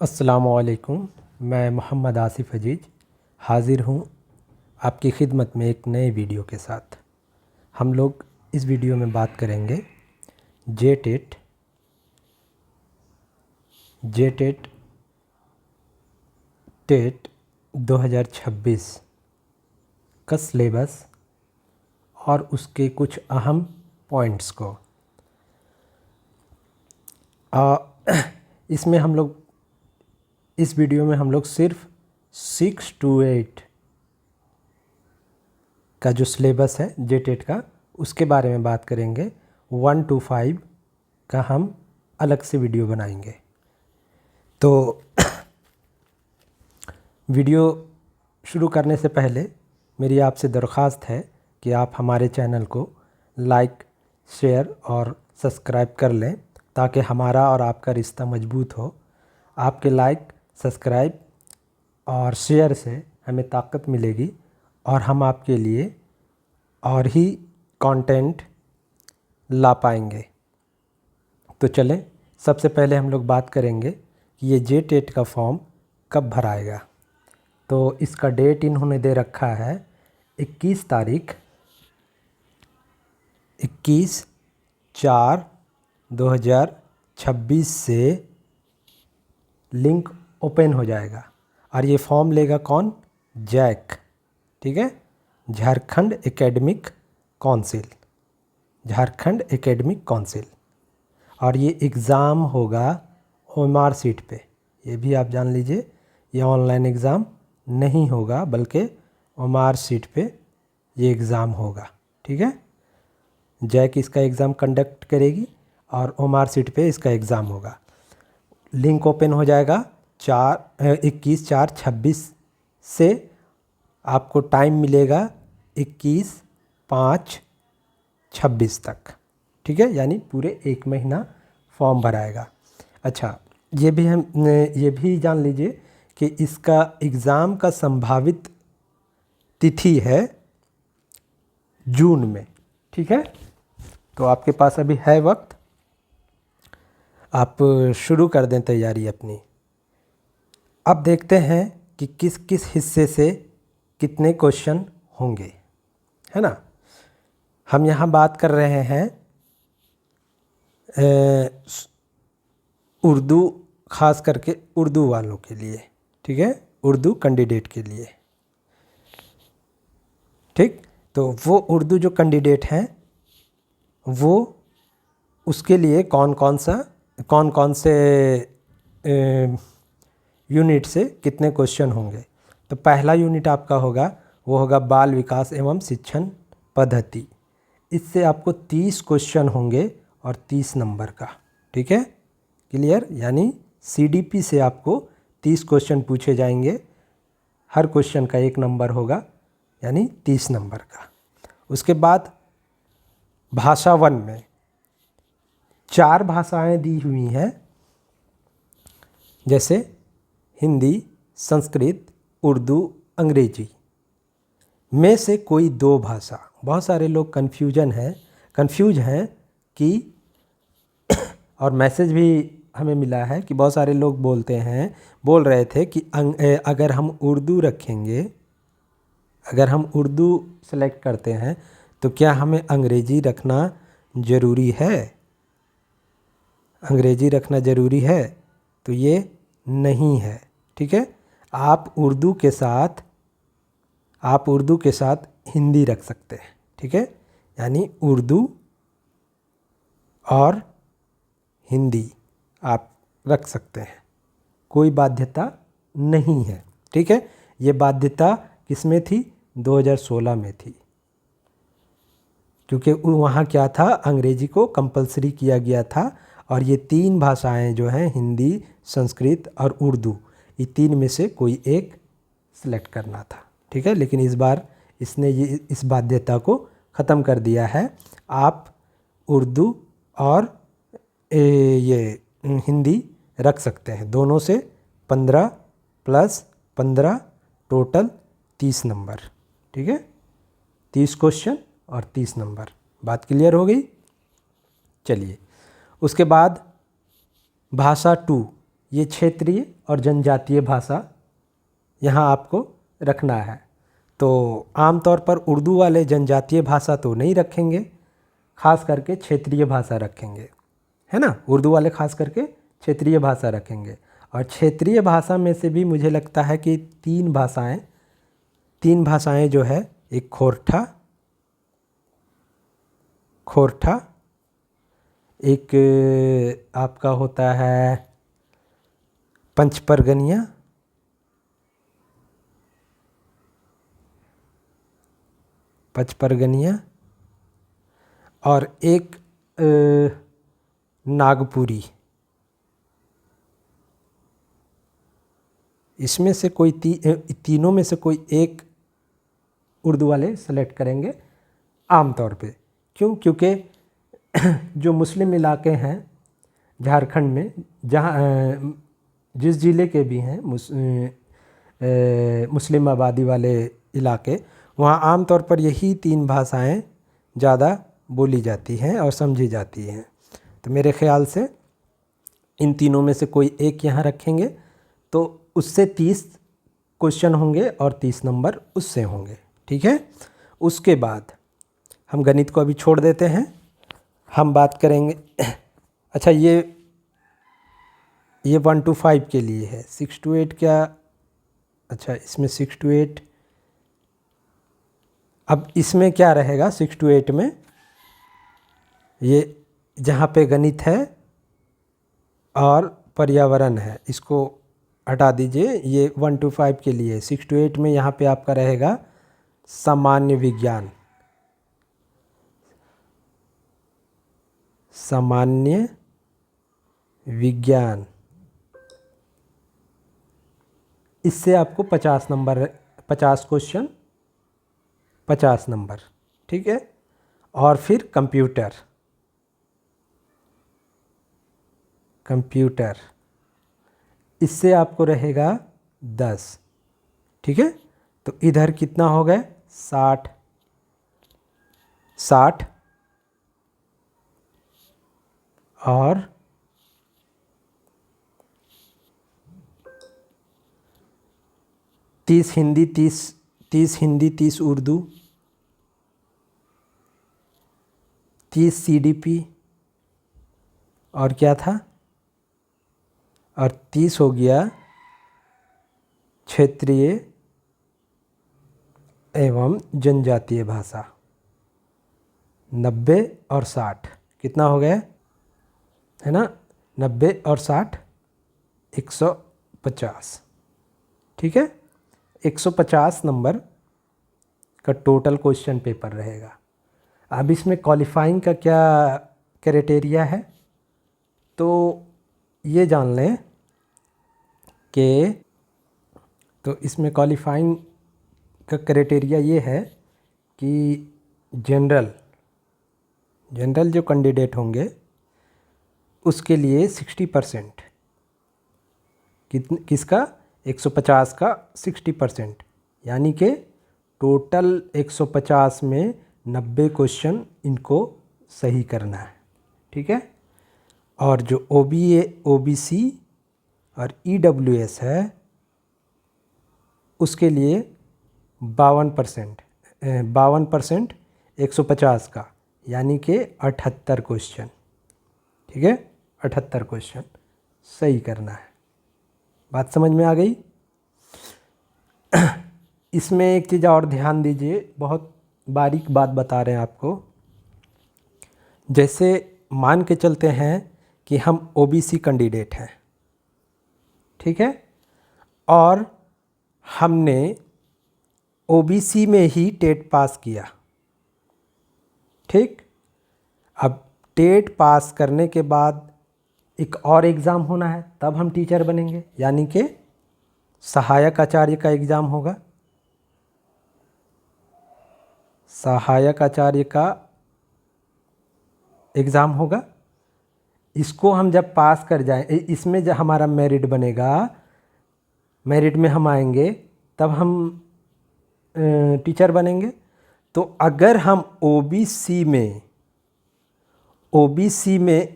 अस्सलामुअलैकुम। मैं मोहम्मद आसिफ़ अजीज़ हाज़िर हूँ आपकी खिदमत में एक नए वीडियो के साथ। हम लोग इस वीडियो में बात करेंगे जेटेट 2026 का सिलेबस और उसके कुछ अहम पॉइंट्स को। इसमें हम लोग इस वीडियो में हम लोग सिर्फ 6 to 8 का जो सिलेबस है जेटेट का उसके बारे में बात करेंगे। 1 to 5 का हम अलग से वीडियो बनाएंगे। तो वीडियो शुरू करने से पहले मेरी आपसे दरख्वास्त है कि आप हमारे चैनल को लाइक, शेयर और सब्सक्राइब कर लें ताकि हमारा और आपका रिश्ता मजबूत हो। आपके लाइक, सब्सक्राइब और शेयर से हमें ताकत मिलेगी और हम आपके लिए और ही कंटेंट ला पाएंगे। तो चलें, सबसे पहले हम लोग बात करेंगे कि ये जेटेट का फॉर्म कब भराएगा। तो इसका डेट इन्होंने दे रखा है 21 तारीख 21/4/2026 से लिंक ओपन हो जाएगा और ये फॉर्म लेगा कौन? जैक, ठीक है, Jharkhand academic council, Jharkhand academic council. और ये एग्ज़ाम होगा OMR सीट पे। ये भी आप जान लीजिए, ये ऑनलाइन एग्ज़ाम नहीं होगा बल्कि OMR सीट पे ये एग्ज़ाम होगा, ठीक है। जैक इसका एग्ज़ाम कंडक्ट करेगी और OMR सीट पे इसका एग्ज़ाम होगा। लिंक ओपन हो जाएगा 21/4/26 से। आपको टाइम मिलेगा 21/5/26 तक, ठीक है, यानी पूरे 1 महीना फॉर्म भराएगा। अच्छा, ये भी जान लीजिए कि इसका एग्ज़ाम का संभावित तिथि है जून में, ठीक है। तो आपके पास अभी है वक्त, आप शुरू कर दें तैयारी अपनी। अब देखते हैं कि किस किस हिस्से से कितने क्वेश्चन होंगे, है ना। हम यहाँ बात कर रहे हैं उर्दू, ख़ास करके उर्दू वालों के लिए, ठीक है, उर्दू कैंडिडेट के लिए, ठीक। तो वो उर्दू जो कैंडिडेट हैं वो उसके लिए कौन कौन से यूनिट से कितने क्वेश्चन होंगे। तो पहला यूनिट आपका होगा, वो होगा बाल विकास एवं शिक्षण पद्धति। इससे आपको 30 क्वेश्चन होंगे और 30 नंबर का, ठीक है, क्लियर। यानी CDP से आपको 30 क्वेश्चन पूछे जाएंगे, हर क्वेश्चन का 1 नंबर होगा, यानी 30 नंबर का। उसके बाद भाषा 1 में 4 भाषाएं दी हुई हैं, जैसे हिंदी, संस्कृत, उर्दू, अंग्रेजी में से कोई 2 भाषा। बहुत सारे लोग कंफ्यूज हैं कि और मैसेज भी हमें मिला है कि बहुत सारे लोग बोल रहे थे कि अगर हम उर्दू रखेंगे, अगर हम उर्दू सेलेक्ट करते हैं तो क्या हमें अंग्रेजी रखना ज़रूरी है? अंग्रेजी रखना ज़रूरी है? तो ये नहीं है, ठीक है। आप उर्दू के साथ हिंदी रख सकते हैं, ठीक है, यानी उर्दू और हिंदी आप रख सकते हैं, कोई बाध्यता नहीं है, ठीक है। ये बाध्यता किसमें थी? 2016 में थी, क्योंकि वहाँ क्या था, अंग्रेजी को कंपलसरी किया गया था और ये 3 भाषाएं जो हैं, हिंदी, संस्कृत और उर्दू, ये 3 में से कोई एक सिलेक्ट करना था, ठीक है। लेकिन इस बार इसने इस बाध्यता को ख़त्म कर दिया है। आप उर्दू और ये हिंदी रख सकते हैं, दोनों से 15 + 15 टोटल 30 नंबर, ठीक है, 30 क्वेश्चन और 30 नंबर। बात क्लियर हो गई? चलिए, उसके बाद भाषा 2 ये क्षेत्रीय और जनजातीय भाषा यहाँ आपको रखना है। तो आमतौर पर उर्दू वाले जनजातीय भाषा तो नहीं रखेंगे, खास करके क्षेत्रीय भाषा रखेंगे, है ना। उर्दू वाले खास करके क्षेत्रीय भाषा रखेंगे। और क्षेत्रीय भाषा में से भी मुझे लगता है कि तीन भाषाएं जो है, एक खोरठा, एक आपका होता है पंचपरगनिया, और एक नागपुरी। इसमें से कोई तीनों में से कोई एक उर्दू वाले सेलेक्ट करेंगे आमतौर पे। क्यों? क्योंकि जो मुस्लिम इलाके हैं झारखंड में, जहाँ जिस ज़िले के भी हैं मुस्लिम आबादी वाले इलाके, वहाँ आमतौर पर यही तीन भाषाएं ज़्यादा बोली जाती हैं और समझी जाती हैं। तो मेरे ख़्याल से इन तीनों में से कोई एक यहाँ रखेंगे, तो उससे 30 क्वेश्चन होंगे और 30 नंबर उससे होंगे, ठीक है। उसके बाद हम गणित को अभी छोड़ देते हैं, हम बात करेंगे। अच्छा, ये 1 to 5 के लिए है, 6 to 8 क्या? अच्छा, इसमें 6 to 8, अब इसमें क्या रहेगा? 6 to 8 में ये जहाँ पे गणित है और पर्यावरण है, इसको हटा दीजिए। ये 1 to 5 के लिए। 6 to 8 में यहाँ पे आपका रहेगा सामान्य विज्ञान। इससे आपको 50 नंबर, 50 क्वेश्चन, 50 नंबर, ठीक है। और फिर कंप्यूटर, इससे आपको रहेगा 10, ठीक है। तो इधर कितना हो गए? 60 और 30 हिंदी, 30 उर्दू, 30 CDP, और क्या था? और 30 हो गया क्षेत्रीय एवं जनजातीय भाषा। 90 और 60 कितना हो गया? है ना, 90 और 60 150, ठीक है। 150 नंबर का टोटल क्वेश्चन पेपर रहेगा। अब इसमें क्वालिफाइंग का क्या क्राइटेरिया है, तो ये जान लें कि तो इसमें क्वालिफाइंग का क्राइटेरिया ये है कि जनरल जो कैंडिडेट होंगे उसके लिए 60%, किसका? 150 का 60%, यानी कि टोटल 150 में 90 क्वेश्चन इनको सही करना है, ठीक है। और जो OBC और EWS है उसके लिए 52%, 150 का, यानी कि 78 क्वेश्चन, ठीक है। 78 क्वेश्चन सही करना है। बात समझ में आ गई? इसमें एक चीज़ और ध्यान दीजिए, बहुत बारीक बात बता रहे हैं आपको। जैसे मान के चलते हैं कि हम OBC कैंडिडेट हैं, ठीक है, और हमने OBC में ही टेट पास किया, ठीक। अब टेट पास करने के बाद एक और एग्ज़ाम होना है, तब हम टीचर बनेंगे, यानी कि सहायक आचार्य का एग्ज़ाम होगा। सहायक आचार्य का एग्ज़ाम होगा। इसको हम जब पास कर जाएं, इसमें जब हमारा मेरिट बनेगा, मेरिट में हम आएंगे, तब हम टीचर बनेंगे। तो अगर हम OBC में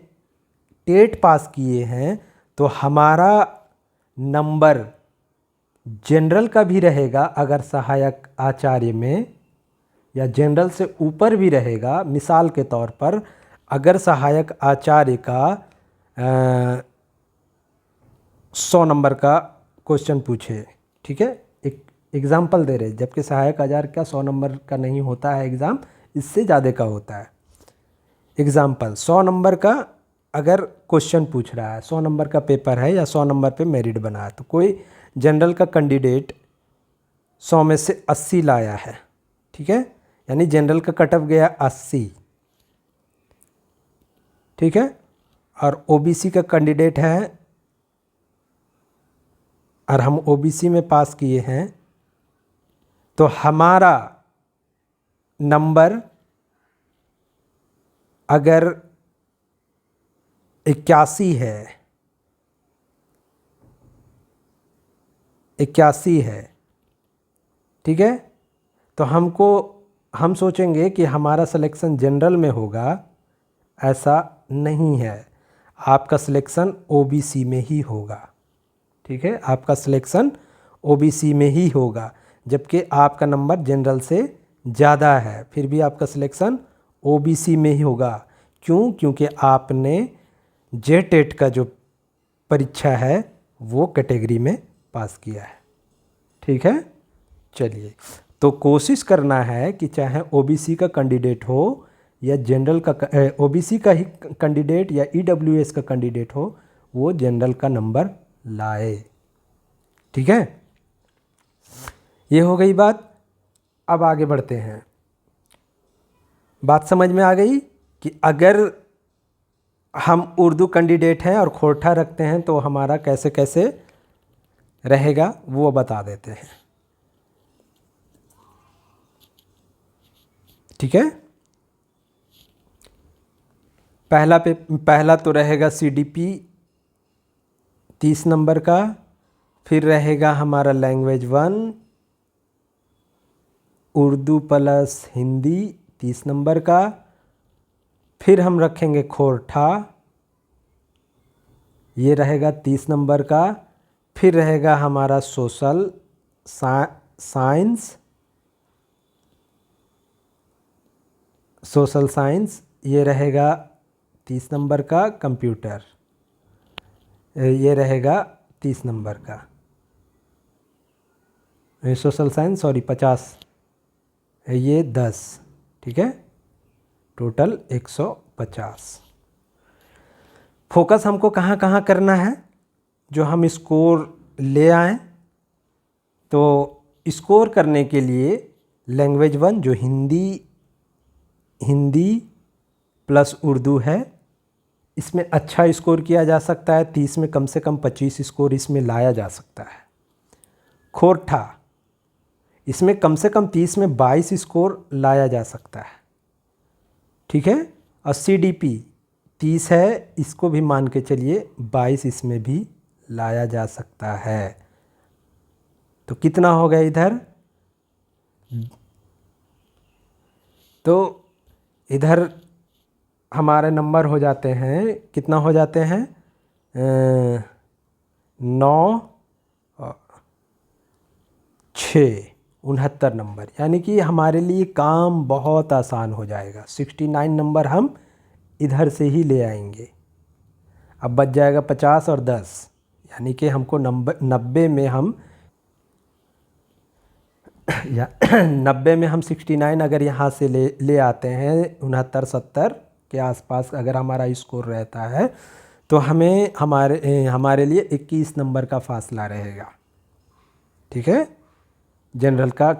टेट पास किए हैं तो हमारा नंबर जनरल का भी रहेगा अगर सहायक आचार्य में, या जनरल से ऊपर भी रहेगा। मिसाल के तौर पर अगर सहायक आचार्य का 100 नंबर का क्वेश्चन पूछे, ठीक है, एक एग्ज़ाम्पल दे रहे, जबकि सहायक आचार्य का 100 नंबर का नहीं होता है एग्ज़ाम, इससे ज़्यादा का होता है। एग्ज़ाम्पल 100 नंबर का अगर क्वेश्चन पूछ रहा है, 100 नंबर का पेपर है या 100 नंबर पे मेरिट बना है, तो कोई जनरल का कैंडिडेट 100 में से 80 लाया है, ठीक है, यानी जनरल का कट ऑफ गया 80, ठीक है, और ओबीसी का कैंडिडेट है और हम ओबीसी में पास किए हैं, तो हमारा नंबर अगर 81 है, 81 है, ठीक है, तो हम सोचेंगे कि हमारा सिलेक्शन जनरल में होगा। ऐसा नहीं है, आपका सिलेक्शन ओबीसी में ही होगा, ठीक है, आपका सिलेक्शन ओबीसी में ही होगा, जबकि आपका नंबर जनरल से ज़्यादा है, फिर भी आपका सिलेक्शन ओबीसी में ही होगा। क्यों? क्योंकि आपने जेटेट का जो परीक्षा है वो कैटेगरी में पास किया है, ठीक है। चलिए, तो कोशिश करना है कि चाहे ओबीसी का कैंडिडेट हो या जनरल का, ओबीसी का ही कैंडिडेट या ईडब्ल्यूएस का कैंडिडेट हो, वो जनरल का नंबर लाए, ठीक है। ये हो गई बात। अब आगे बढ़ते हैं। बात समझ में आ गई कि अगर हम उर्दू कैंडिडेट हैं और खोरठा रखते हैं तो हमारा कैसे कैसे रहेगा वो बता देते हैं, ठीक है। पहला तो रहेगा सीडीपी 30 नंबर का, फिर रहेगा हमारा language 1 Urdu plus Hindi 30 number का, फिर हम रखेंगे खोरठा, ये रहेगा 30 नंबर का, फिर रहेगा हमारा सोशल साइंस, ये रहेगा 30 नंबर का, कंप्यूटर ये रहेगा 30 नंबर का, सोशल साइंस 50, ये 10, ठीक है, टोटल 150। फोकस हमको कहाँ कहाँ करना है, जो हम स्कोर ले आएँ। तो स्कोर करने के लिए लैंग्वेज 1 जो हिंदी प्लस उर्दू है, इसमें अच्छा स्कोर किया जा सकता है, 30 में कम से कम 25 स्कोर इसमें लाया जा सकता है। खोरठा, इसमें कम से कम 30 में 22 स्कोर लाया जा सकता है, ठीक है। और सीडीपी 30 है, इसको भी मान के चलिए 22 इसमें भी लाया जा सकता है। तो कितना हो गया इधर, तो इधर हमारे नंबर हो जाते हैं, कितना हो जाते हैं 9 6 69 नंबर, यानी कि हमारे लिए काम बहुत आसान हो जाएगा। 69 नंबर हम इधर से ही ले आएंगे। अब बच जाएगा 50 और 10, यानी कि हमको 90 में हम 69 अगर यहाँ से ले आते हैं, 69-70 के आसपास अगर हमारा स्कोर रहता है, तो हमें हमारे लिए 21 नंबर का फासला रहेगा, ठीक है, जनरल का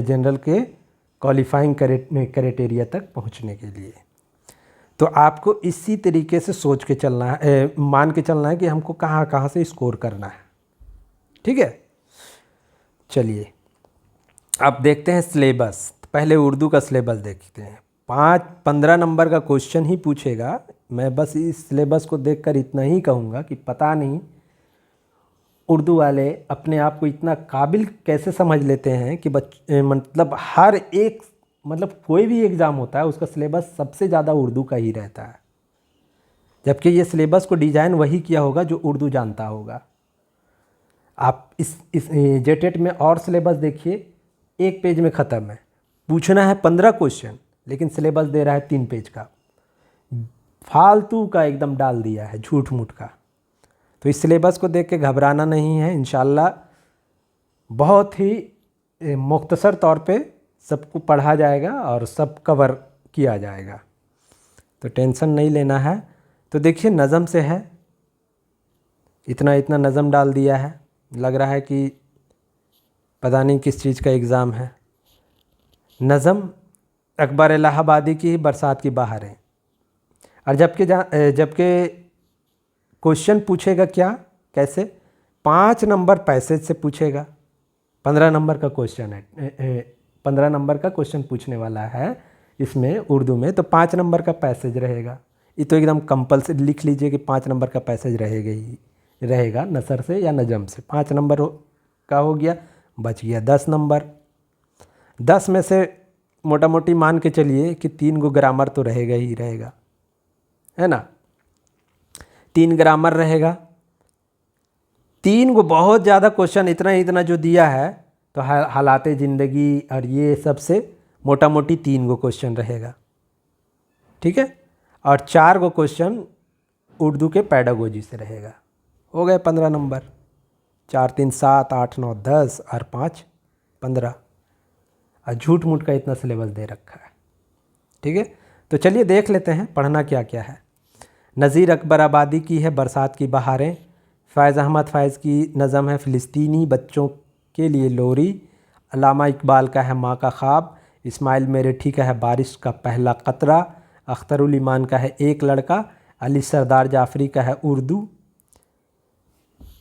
जनरल के क्वालिफाइंग क्राइटेरिया तक पहुँचने के लिए। तो आपको इसी तरीके से सोच के चलना है, मान के चलना है कि हमको कहाँ कहाँ से स्कोर करना है, ठीक है। चलिए, अब देखते हैं सिलेबस। पहले उर्दू का सिलेबस देखते हैं। 15 नंबर का क्वेश्चन ही पूछेगा। मैं बस इस सिलेबस को देखकर इतना ही कहूँगा कि पता नहीं उर्दू वाले अपने आप को इतना काबिल कैसे समझ लेते हैं कि मतलब हर एक, मतलब कोई भी एग्ज़ाम होता है उसका सिलेबस सबसे ज़्यादा उर्दू का ही रहता है। जबकि ये सिलेबस को डिज़ाइन वही किया होगा जो उर्दू जानता होगा। आप इस जेटेट में और सिलेबस देखिए, 1 पेज में ख़त्म है। पूछना है 15 क्वेश्चन, लेकिन सिलेबस दे रहा है 3 पेज का। फालतू का एकदम डाल दिया है, झूठ मूठ का। तो इस सिलेबस को देख के घबराना नहीं है। इंशाल्लाह बहुत ही मुख्तसर तौर पे सबको पढ़ा जाएगा और सब कवर किया जाएगा, तो टेंशन नहीं लेना है। तो देखिए नज़म से है, इतना इतना नज़म डाल दिया है, लग रहा है कि पता नहीं किस चीज़ का एग्ज़ाम है। नज़म अकबर इलाहाबादी की बरसात की बहारें। और जबकि क्वेश्चन पूछेगा क्या, कैसे, 5 नंबर पैसेज से पूछेगा। 15 नंबर का क्वेश्चन है, 15 नंबर का क्वेश्चन पूछने वाला है इसमें उर्दू में, तो 5 नंबर का पैसेज रहेगा। ये तो एकदम कंपल्सरी लिख लीजिए कि 5 नंबर का पैसेज रहेगा ही रहेगा, नसर से या नजम से। 5 नंबर का हो गया, बच गया 10 नंबर। 10 में से मोटा मोटी मान के चलिए कि 3 गो ग्रामर तो रहेगा ही रहेगा, है ना। 3 ग्रामर रहेगा, 3 गो बहुत ज़्यादा क्वेश्चन इतना इतना जो दिया है, तो हालाते ज़िंदगी और ये सब से मोटा मोटी 3 गो क्वेश्चन रहेगा, ठीक है। और 4 गो क्वेश्चन उर्दू के पैडागोजी से रहेगा। हो गए 15 नंबर। 4 3 7 8 9 10 और 5 15। और झूठ मूठ का इतना सिलेबस दे रखा है, ठीक है। तो चलिए देख लेते हैं पढ़ना क्या क्या है। नज़ीर अकबर आबादी की है बरसात की बहारें। फ़ैज़ अहमद फ़ैज़ की नज़म है फ़िलिस्तीनी बच्चों के लिए लोरी। अल्लामा इकबाल का है माँ का ख्वाब। इस्माइल मेरेठी का है बारिश का पहला क़तरा। अख्तरुल ईमान का है एक लड़का। अली सरदार जाफ़री का है उर्दू।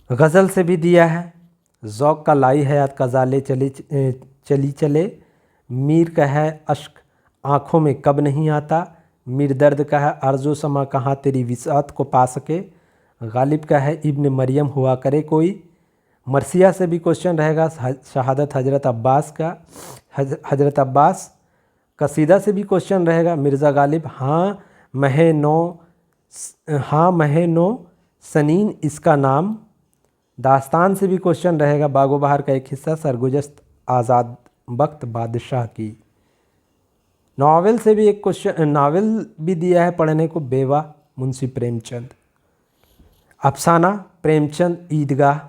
गज़ल से भी दिया है, ज़ौक़ का लाई हयात कज़ाले चली चले। मीर का है अश्क आँखों में कब नहीं आता। मीर दर्द का है अर्ज़ो समा कहाँ तेरी विसात को पा सके। गालिब का है इब्न मरियम हुआ करे कोई। मरसिया से भी क्वेश्चन रहेगा, शहादत हज़रत अब्बास का, हज़रत अब्बास। कसीदा से भी क्वेश्चन रहेगा, मिर्ज़ा गालिब हाँ महे नो सनीन इसका नाम। दास्तान से भी क्वेश्चन रहेगा, बागो बहार का एक हिस्सा, सरगुजश्त आज़ाद बख्त बादशाह की। नावल से भी एक क्वेश्चन, नावल भी दिया है पढ़ने को, बेवा मुंशी प्रेमचंद। अफसाना प्रेमचंद ईदगाह,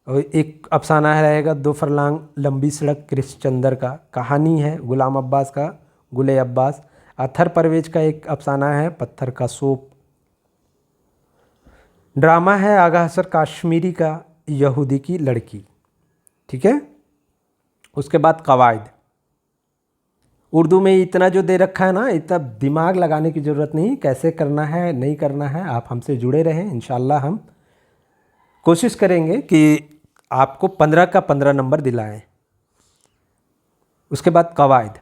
और एक अफसाना रहेगा 2 फरलांग लंबी सड़क कृष्णचंद्र का। कहानी है गुलाम अब्बास का, गुले अब्बास। अथर परवेज का एक अफसाना है पत्थर का सोप। ड्रामा है आगा हसन काश्मीरी का यहूदी की लड़की, ठीक है। उसके बाद कवायद। उर्दू में इतना जो दे रखा है ना, इतना दिमाग लगाने की ज़रूरत नहीं, कैसे करना है नहीं करना है। आप हमसे जुड़े रहें, इंशाल्लाह हम कोशिश करेंगे कि आपको 15 का 15 नंबर दिलाएं। उसके बाद कवायद।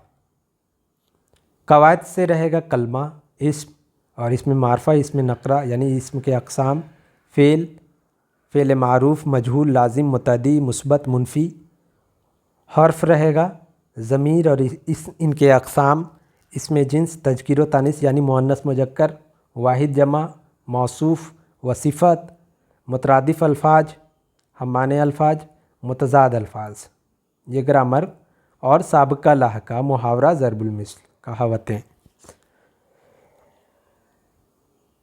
कवायद से रहेगा कलमा, इस्म, और इसमें मारफा, इसमें नकरा यानी इस्म के अक़साम, फ़ेल मारूफ़, मजहूल, लाजिम, मुतअद्दी, मुस्बत, मुनफ़ी। हर्फ रहेगा ज़मीर और इनके अक़साम, इसमें जिन्स, तज़कीर व तानीस यानी मुअन्नस मुज़क्कर, वाहिद जमा, मौसूफ़ व सिफ़त, मुतरादिफ़ अल्फ़ाज, हमाने अल्फ़ाज, मुतज़ाद अल्फ़ाज। ये ग्रामर और साबिक़ा लाहिक़ा, मुहावरा, ज़रबुल मिस्ल, कहावतें।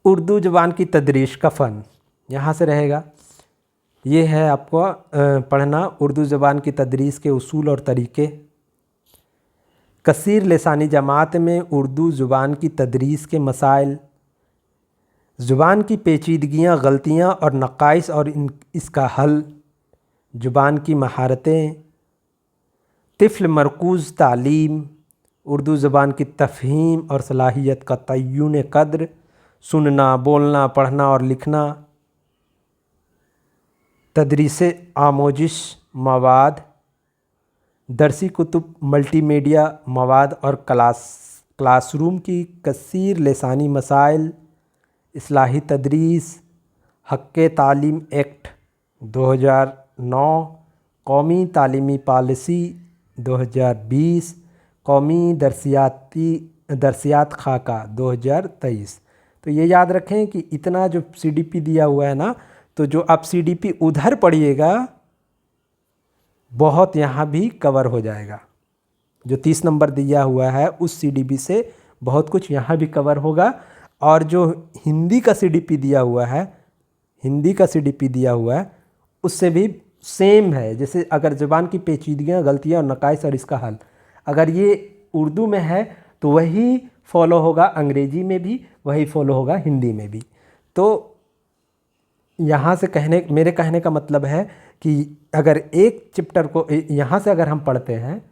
उर्दू ज़ुबान की तदरीस का फ़न यहाँ से रहेगा। ये है आपको पढ़ना उर्दू ज़ुबान की तदरीस के उसूल और तरीक़े। कसीर लिसानी जमात में उर्दू ज़ुबान की तदरीस के मसाइल, ज़ुबान की पेचीदगियाँ, गलतियाँ और नक़ाइस और इसका हल, ज़ुबान की महारतें, तिफ़्ल मरकूज़ तालीम, उर्दू ज़ुबान की तफ़हीम और सलाहियत का तय्युन क़द्र, सुनना, बोलना, पढ़ना और लिखना, तदरीस आमोजिश मवाद, दरसी कुतुब, मल्टीमीडिया मवाद और क्लासरूम की कसीर लिसानी मसाइल, इस्लाही तदरीस, हक़ तालीम एक्ट 2009, कौमी तालीमी पॉलिसी 2020, कौमी दरसियात खाका 2023। तो ये याद रखें कि इतना जो CDP दिया हुआ है ना, तो जो आप CDP उधर पढ़िएगा बहुत यहाँ भी कवर हो जाएगा। जो 30 नंबर दिया हुआ है उस CDP से बहुत कुछ यहाँ भी कवर होगा। और जो हिंदी का CDP दिया हुआ है, हिंदी का CDP दिया हुआ है उससे भी सेम है। जैसे अगर ज़ुबान की पेचीदगियाँ, गलतियाँ और नकाइस और इसका हल, अगर ये उर्दू में है तो वही फॉलो होगा अंग्रेजी में भी, वही फॉलो होगा हिंदी में भी। तो यहाँ से मेरे कहने का मतलब है कि अगर एक चैप्टर को यहाँ से अगर हम पढ़ते हैं,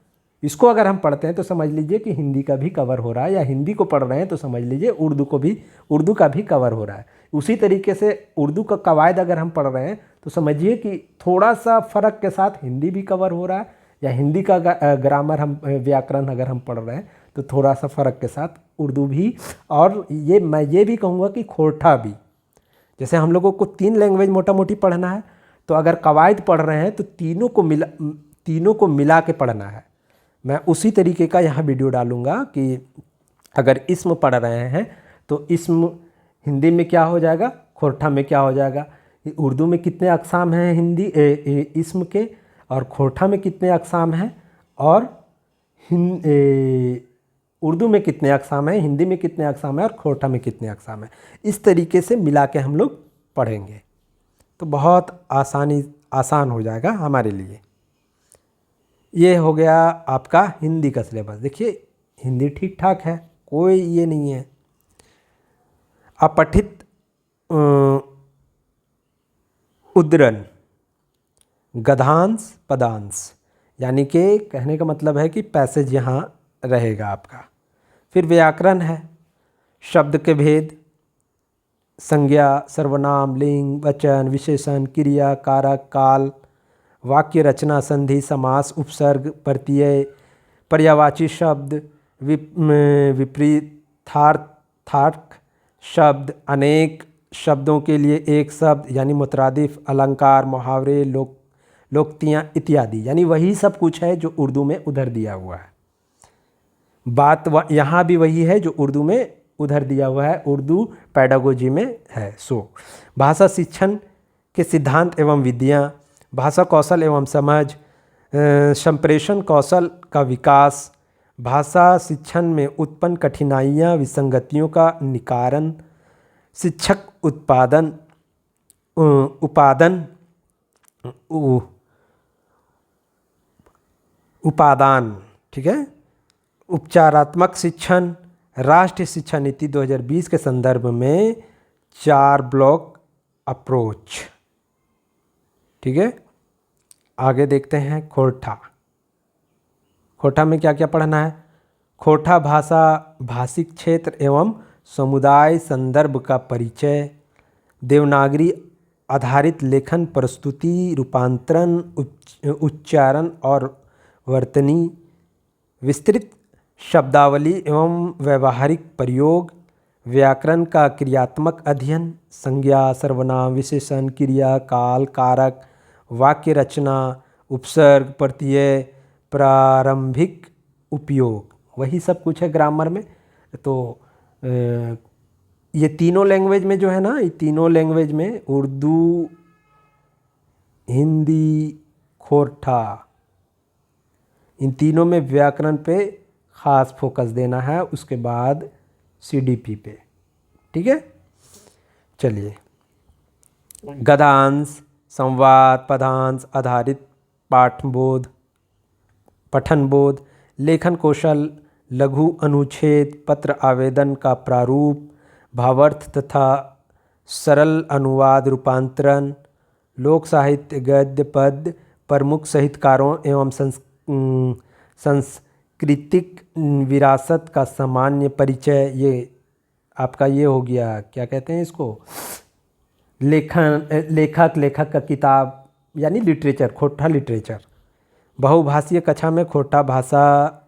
इसको अगर हम पढ़ते हैं तो समझ लीजिए कि हिंदी का भी कवर हो रहा है, या हिंदी को पढ़ रहे हैं तो समझ लीजिए उर्दू का भी कवर हो रहा है। उसी तरीके से उर्दू का कवायद अगर हम पढ़ रहे हैं तो समझिए कि थोड़ा सा फ़र्क के साथ हिंदी भी कवर हो रहा है, या हिंदी का ग्रामर हम व्याकरण अगर हम पढ़ रहे हैं तो थोड़ा सा फ़र्क के साथ उर्दू भी। और मैं ये भी कहूँगा कि खोरठा भी, जैसे हम लोगों को 3 लैंग्वेज मोटा मोटी पढ़ना है, तो अगर कवायद पढ़ रहे हैं तो तीनों को मिला के पढ़ना है। मैं उसी तरीके का यहाँ वीडियो डालूँगा कि अगर इसम पढ़ रहे हैं तो इसम हिंदी में क्या हो जाएगा, खोरठा में क्या हो जाएगा, उर्दू में कितने अक़साम हैं इसम के, और खोरठा में कितने अक़साम हैं, और उर्दू में कितने अक़साम हैं, हिंदी में कितने अक़साम हैं, और खोरठा में कितने अक़साम हैं। इस तरीके से मिला के हम लोग पढ़ेंगे तो बहुत आसान हो जाएगा हमारे लिए। ये हो गया आपका हिंदी का सिलेबस। देखिए हिंदी ठीक ठाक है, कोई ये नहीं है। अपठित उद्धरण, गद्यांश, पदांश, यानी कि कहने का मतलब है कि पैसेज यहाँ रहेगा आपका। फिर व्याकरण है, शब्द के भेद, संज्ञा, सर्वनाम, लिंग, वचन, विशेषण, क्रिया, कारक, काल, वाक्य रचना, संधि, समास, उपसर्ग, प्रत्यय, पर्यायवाची शब्द, विपरीतार्थक शब्द, अनेक शब्दों के लिए एक शब्द यानी मुतरादिफ, अलंकार, मुहावरे, लोकोक्तियाँ इत्यादि। यानी वही सब कुछ है जो उर्दू में उधर दिया हुआ है। बात यहाँ भी वही है जो उर्दू में उधर दिया हुआ है, उर्दू पेडागोजी में है। भाषा शिक्षण के सिद्धांत एवं विधियाँ, भाषा कौशल एवं समझ, संप्रेषण कौशल का विकास, भाषा शिक्षण में उत्पन्न कठिनाइयाँ, विसंगतियों का निवारण, शिक्षक उपादान, ठीक है, उपचारात्मक शिक्षण, राष्ट्रीय शिक्षा नीति 2020 के संदर्भ में 4 ब्लॉक अप्रोच। ठीक है, आगे देखते हैं खोरठा। खोरठा में क्या क्या पढ़ना है। खोरठा भाषा, भाषिक क्षेत्र एवं समुदाय संदर्भ का परिचय, देवनागरी आधारित लेखन, प्रस्तुति, रूपांतरण, उच्चारण और वर्तनी, विस्तृत शब्दावली एवं व्यवहारिक प्रयोग, व्याकरण का क्रियात्मक अध्ययन, संज्ञा, सर्वनाम, विशेषण, क्रिया, काल, कारक, वाक्य रचना, उपसर्ग, प्रत्यय, प्रारंभिक उपयोग, वही सब कुछ है ग्रामर में। तो ये तीनों लैंग्वेज में जो है ना, ये तीनों लैंग्वेज में उर्दू, हिंदी, खोरठा, इन तीनों में व्याकरण पे ख़ास फोकस देना है, उसके बाद CDP पे। ठीक है, चलिए। गद्यांश, संवाद, पदांश आधारित पाठबोध, पठनबोध, लेखन कौशल, लघु अनुच्छेद, पत्र आवेदन का प्रारूप, भावार्थ तथा सरल अनुवाद, रूपांतरण, लोक साहित्य, गद्य पद्य, प्रमुख साहित्यकारों एवं सांस्कृतिक विरासत का सामान्य परिचय। ये आपका ये हो गया, क्या कहते हैं इसको, लेखक का किताब यानी लिटरेचर, खोरठा लिटरेचर। बहुभाषीय कक्षा में खोरठा भाषा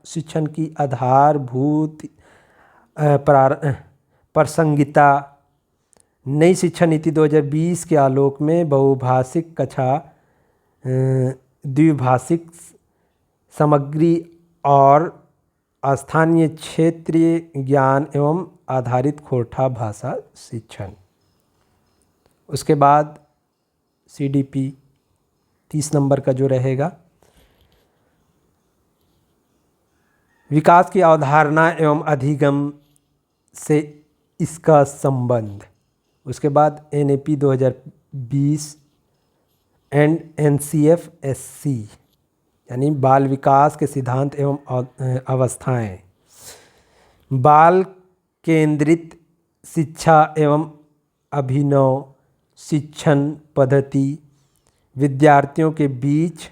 शिक्षण की आधारभूत प्रासंगिकता, नई शिक्षा नीति 2020 के आलोक में बहुभाषिक कक्षा, द्विभाषिक सामग्री और स्थानीय क्षेत्रीय ज्ञान एवं आधारित खोरठा भाषा शिक्षण। उसके बाद CDP 30 नंबर का जो रहेगा, विकास की अवधारणा एवं अधिगम से इसका संबंध। उसके बाद NAP 2020 एंड NCF-SC यानी बाल विकास के सिद्धांत एवं अवस्थाएं, बाल केंद्रित शिक्षा एवं अभिनव शिक्षण पद्धति, विद्यार्थियों के बीच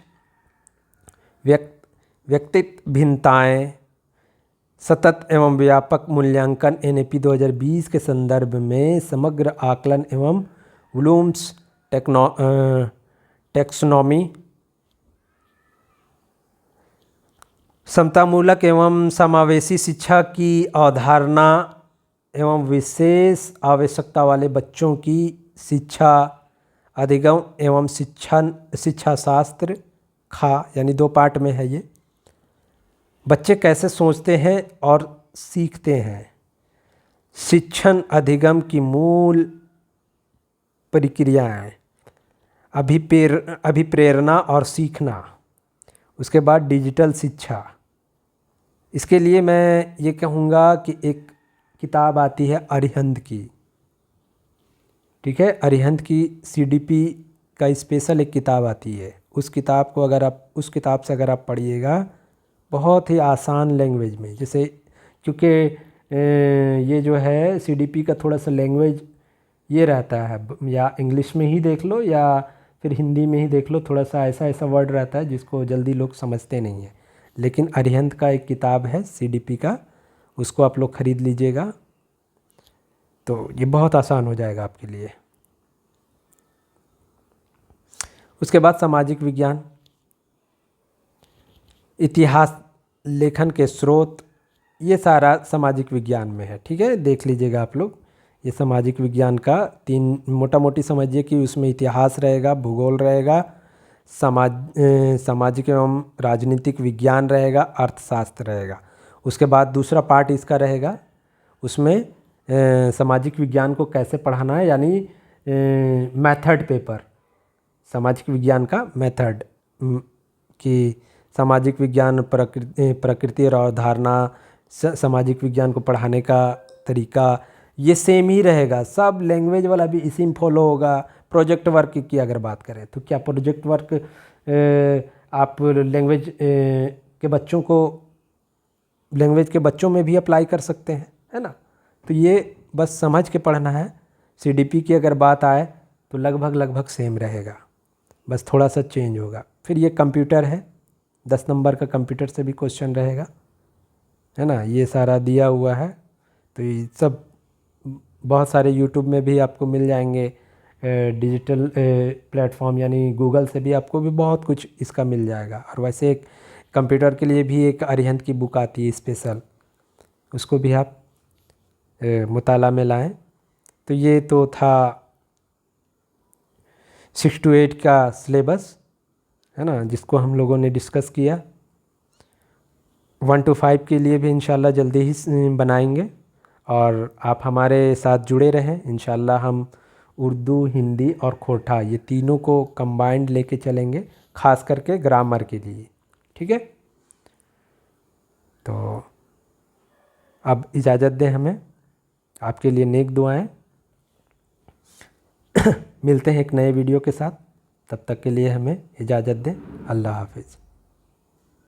व्यक्तित्व भिन्नताएं, सतत एवं व्यापक मूल्यांकन। NAP 2020 के संदर्भ में समग्र आकलन एवं ब्लूम्स टेक्सोनॉमी, समतामूलक एवं समावेशी शिक्षा की अवधारणा एवं विशेष आवश्यकता वाले बच्चों की शिक्षा, अधिगम एवं शिक्षा शास्त्र खा, यानी 2 पार्ट में है ये। बच्चे कैसे सोचते हैं और सीखते हैं, शिक्षण अधिगम की मूल प्रक्रियाएं, अभिप्रेरणा और सीखना। उसके बाद डिजिटल शिक्षा। इसके लिए मैं ये कहूँगा कि एक किताब आती है अरिहंत की, ठीक है, अरिहंत की CDP का स्पेशल एक किताब आती है। उस किताब से अगर आप पढ़िएगा, बहुत ही आसान लैंग्वेज में, जैसे क्योंकि ये जो है CDP का थोड़ा सा लैंग्वेज ये रहता है, या इंग्लिश में ही देख लो या फिर हिंदी में ही देख लो, थोड़ा सा ऐसा वर्ड रहता है जिसको जल्दी लोग समझते नहीं हैं। लेकिन अरिहंत का एक किताब है CDP का, उसको आप लोग ख़रीद लीजिएगा, तो ये बहुत आसान हो जाएगा आपके लिए। उसके बाद सामाजिक विज्ञान, इतिहास, लेखन के स्रोत, ये सारा सामाजिक विज्ञान में है, ठीक है, देख लीजिएगा आप लोग। ये सामाजिक विज्ञान का 3 मोटा मोटी समझिए कि उसमें इतिहास रहेगा, भूगोल रहेगा, सामाजिक एवं राजनीतिक विज्ञान रहेगा, अर्थशास्त्र रहेगा। उसके बाद दूसरा पार्ट इसका रहेगा, उसमें सामाजिक विज्ञान को कैसे पढ़ाना है, यानी मेथड पेपर, सामाजिक विज्ञान का मेथड कि सामाजिक विज्ञान प्रकृति और अवधारणा, सामाजिक विज्ञान को पढ़ाने का तरीका ये सेम ही रहेगा। सब लैंग्वेज वाला भी इसी में फॉलो होगा। प्रोजेक्ट वर्क की अगर बात करें तो क्या प्रोजेक्ट वर्क आप लैंग्वेज के बच्चों में भी अप्लाई कर सकते हैं, है ना। तो ये बस समझ के पढ़ना है। CDP की अगर बात आए तो लगभग सेम रहेगा, बस थोड़ा सा चेंज होगा। फिर ये कंप्यूटर है, 10 नंबर का कंप्यूटर से भी क्वेश्चन रहेगा, है ना। ये सारा दिया हुआ है, तो ये सब बहुत सारे YouTube में भी आपको मिल जाएंगे, डिजिटल प्लेटफॉर्म यानी गूगल से भी आपको भी बहुत कुछ इसका मिल जाएगा। और वैसे एक कंप्यूटर के लिए भी एक अरिहंत की बुक आती है स्पेशल, उसको भी आप मुताला में लाएं। तो ये तो था 6 to 8 का सिलेबस, है ना, जिसको हम लोगों ने डिस्कस किया। 1 to 5 के लिए भी इंशाल्लाह जल्दी ही बनाएंगे, और आप हमारे साथ जुड़े रहें। इंशाल्लाह हम उर्दू, हिंदी और खोरठा ये तीनों को कंबाइंड लेके चलेंगे, ख़ास करके ग्रामर के लिए, ठीक है। तो अब इजाज़त दें हमें, आपके लिए नेक दुआएं। मिलते हैं एक नए वीडियो के साथ, तब तक के लिए हमें इजाज़त दें। अल्लाह हाफिज़।